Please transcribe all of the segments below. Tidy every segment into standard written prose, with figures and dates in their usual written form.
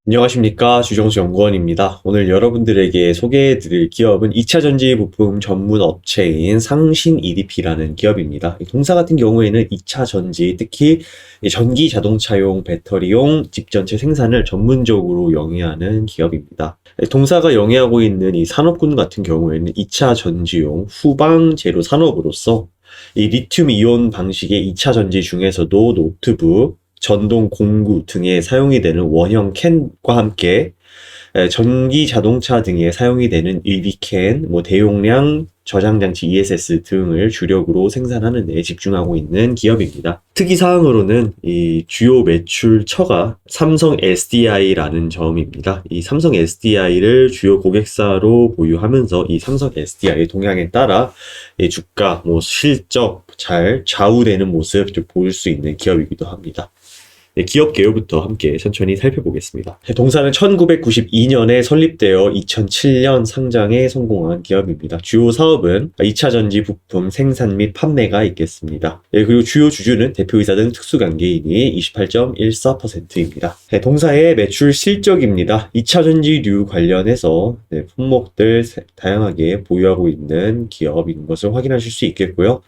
안녕하십니까, 주정수 연구원입니다. 오늘 여러분들에게 소개해드릴 기업은 2차 전지 부품 전문 업체인 상신 EDP라는 기업입니다. 이 동사 같은 경우에는 2차 전지, 특히 전기 자동차용 배터리용 집전체 생산을 전문적으로 영위하는 기업입니다. 동사가 영위하고 있는 이 산업군 같은 경우에는 2차 전지용 후방 재료 산업으로서 이 리튬 이온 방식의 2차 전지 중에서도 노트북, 전동 공구 등에 사용이 되는 원형 캔과 함께 전기 자동차 등에 사용이 되는 EV캔, 대용량 저장장치 ESS 등을 주력으로 생산하는 데 집중하고 있는 기업입니다. 특이사항으로는 이 주요 매출처가 삼성 SDI라는 점입니다. 이 삼성 SDI를 주요 고객사로 보유하면서 이 삼성 SDI의 동향에 따라 주가, 실적 잘 좌우되는 모습 보일 수 있는 기업이기도 합니다. 기업 개요부터 함께 천천히 살펴보겠습니다. 동사는 1992년에 설립되어 2007년 상장에 성공한 기업입니다. 주요 사업은 2차 전지 부품 생산 및 판매가 있겠습니다. 그리고 주요 주주는 대표이사 등 특수관계인이 28.14%입니다. 동사의 매출 실적입니다. 2차 전지류 관련해서 품목들 다양하게 보유하고 있는 기업인 것을 확인하실 수 있겠고요.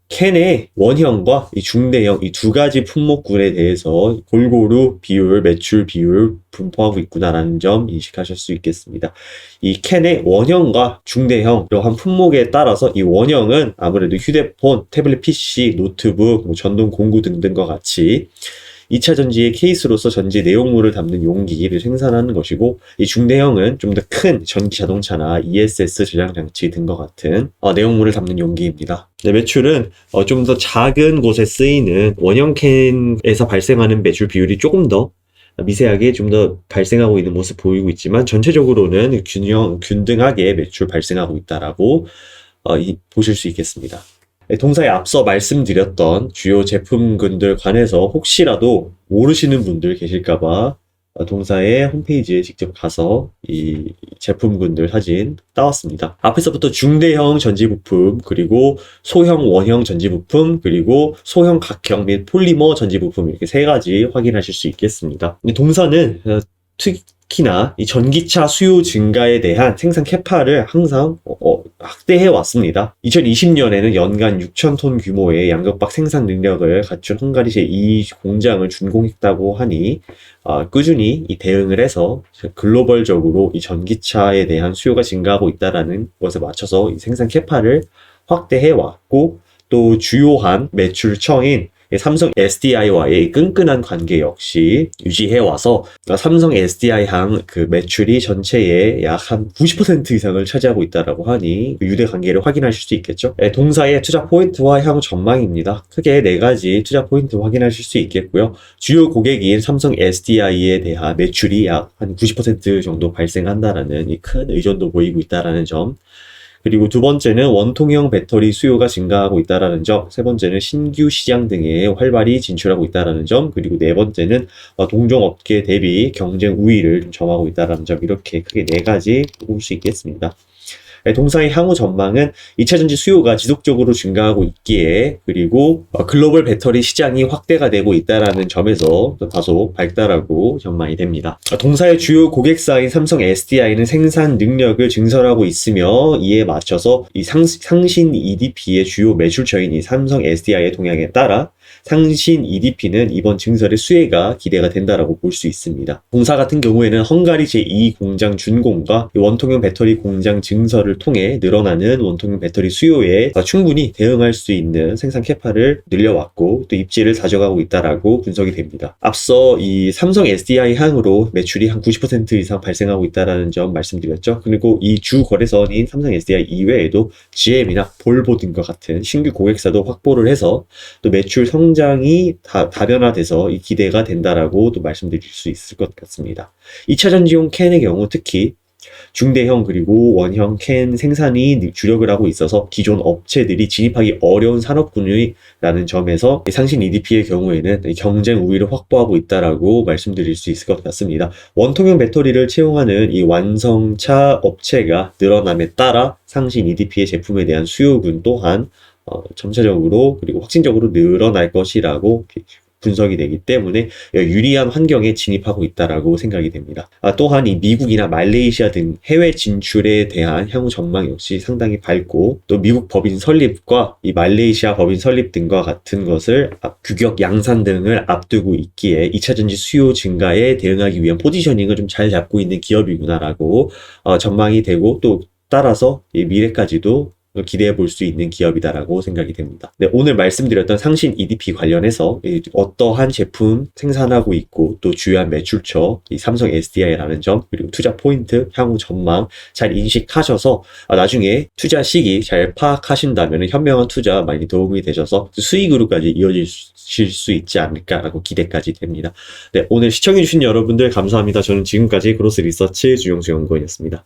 캔의 원형과 이 중대형 이 두 가지 품목군에 대해서 골고루 매출 비율 분포하고 있구나라는 점 인식하실 수 있겠습니다. 이 캔의 원형과 중대형 이러한 품목에 따라서 이 원형은 아무래도 휴대폰, 태블릿 PC, 노트북, 전동 공구 등등과 같이 2차 전지의 케이스로서 전지 내용물을 담는 용기를 생산하는 것이고, 이 중대형은 좀 더 큰 전기 자동차나 ESS 저장 장치 등과 같은 내용물을 담는 용기입니다. 매출은 좀 더 작은 곳에 쓰이는 원형 캔에서 발생하는 매출 비율이 조금 더 미세하게 좀 더 발생하고 있는 모습 보이고 있지만, 전체적으로는 균등하게 매출 발생하고 있다라고 보실 수 있겠습니다. 동사에 앞서 말씀드렸던 주요 제품군들 관해서 혹시라도 모르시는 분들 계실까봐 동사의 홈페이지에 직접 가서 이 제품군들 사진 따왔습니다. 앞에서부터 중대형 전지부품, 그리고 소형 원형 전지부품, 그리고 소형 각형 및 폴리머 전지부품, 이렇게 세 가지 확인하실 수 있겠습니다. 동사는 특히나 이 전기차 수요 증가에 대한 생산 캐파를 항상 확대해 왔습니다. 2020년에는 연간 6,000톤 규모의 양극박 생산 능력을 갖춘 헝가리 제2 공장을 준공했다고 하니 꾸준히 이 대응을 해서 글로벌적으로 이 전기차에 대한 수요가 증가하고 있다는 것에 맞춰서 이 생산 캐파를 확대해 왔고, 또 주요한 매출처인 삼성 SDI와의 끈끈한 관계 역시 유지해와서 삼성 SDI 그 매출이 전체의 약 한 90% 이상을 차지하고 있다고 하니 유대 관계를 확인하실 수 있겠죠. 동사의 투자 포인트와 향후 전망입니다. 크게 4가지 투자 포인트 확인하실 수 있겠고요. 주요 고객인 삼성 SDI에 대한 매출이 약 한 90% 정도 발생한다라는 이 큰 의존도 보이고 있다라는 점, 그리고 두 번째는 원통형 배터리 수요가 증가하고 있다는 점, 세 번째는 신규 시장 등에 활발히 진출하고 있다는 점, 그리고 네 번째는 동종업계 대비 경쟁 우위를 점하고 있다는 점, 이렇게 크게 4가지 볼 수 있겠습니다. 동사의 향후 전망은 2차 전지 수요가 지속적으로 증가하고 있기에, 그리고 글로벌 배터리 시장이 확대가 되고 있다는 점에서 다소 밝다라고 전망이 됩니다. 동사의 주요 고객사인 삼성 SDI는 생산 능력을 증설하고 있으며, 이에 맞춰서 이 상신 EDP의 주요 매출처인 이 삼성 SDI의 동향에 따라 상신 EDP는 이번 증설의 수혜가 기대가 된다라고 볼 수 있습니다. 동사 같은 경우에는 헝가리 제2 공장 준공과 원통형 배터리 공장 증설을 통해 늘어나는 원통형 배터리 수요에 충분히 대응할 수 있는 생산 캐파를 늘려왔고, 또 입지를 다져가고 있다라고 분석이 됩니다. 앞서 이 삼성 SDI 향으로 매출이 한 90% 이상 발생하고 있다라는 점 말씀드렸죠. 그리고 이 주 거래선인 삼성 SDI 이외에도 GM이나 볼보 등과 같은 신규 고객사도 확보를 해서 또 매출 성장이 다변화돼서 이 기대가 된다라고 또 말씀드릴 수 있을 것 같습니다. 2차 전지용 캔의 경우 특히 중대형 그리고 원형 캔 생산이 주력을 하고 있어서 기존 업체들이 진입하기 어려운 산업군이라는 점에서 상신 EDP의 경우에는 경쟁 우위를 확보하고 있다라고 말씀드릴 수 있을 것 같습니다. 원통형 배터리를 채용하는 이 완성차 업체가 늘어남에 따라 상신 EDP의 제품에 대한 수요군 또한 점차적으로 그리고 확진적으로 늘어날 것이라고 분석이 되기 때문에 유리한 환경에 진입하고 있다라고 생각이 됩니다. 또한 이 미국이나 말레이시아 등 해외 진출에 대한 향후 전망 역시 상당히 밝고, 또 미국 법인 설립과 이 말레이시아 법인 설립 등과 같은 것을 규격 양산 등을 앞두고 있기에 2차 전지 수요 증가에 대응하기 위한 포지셔닝을 좀 잘 잡고 있는 기업이구나라고 전망이 되고, 또 따라서 이 미래까지도 기대해 볼 수 있는 기업이다라고 생각이 됩니다. 네, 오늘 말씀드렸던 상신 EDP 관련해서 어떠한 제품 생산하고 있고, 또 주요한 매출처, 이 삼성 SDI라는 점, 그리고 투자 포인트, 향후 전망 잘 인식하셔서 나중에 투자 시기 잘 파악하신다면 현명한 투자 많이 도움이 되셔서 수익으로까지 이어질 수 있지 않을까라고 기대까지 됩니다. 네, 오늘 시청해주신 여러분들 감사합니다. 저는 지금까지 그로스 리서치 주영수 연구원이었습니다.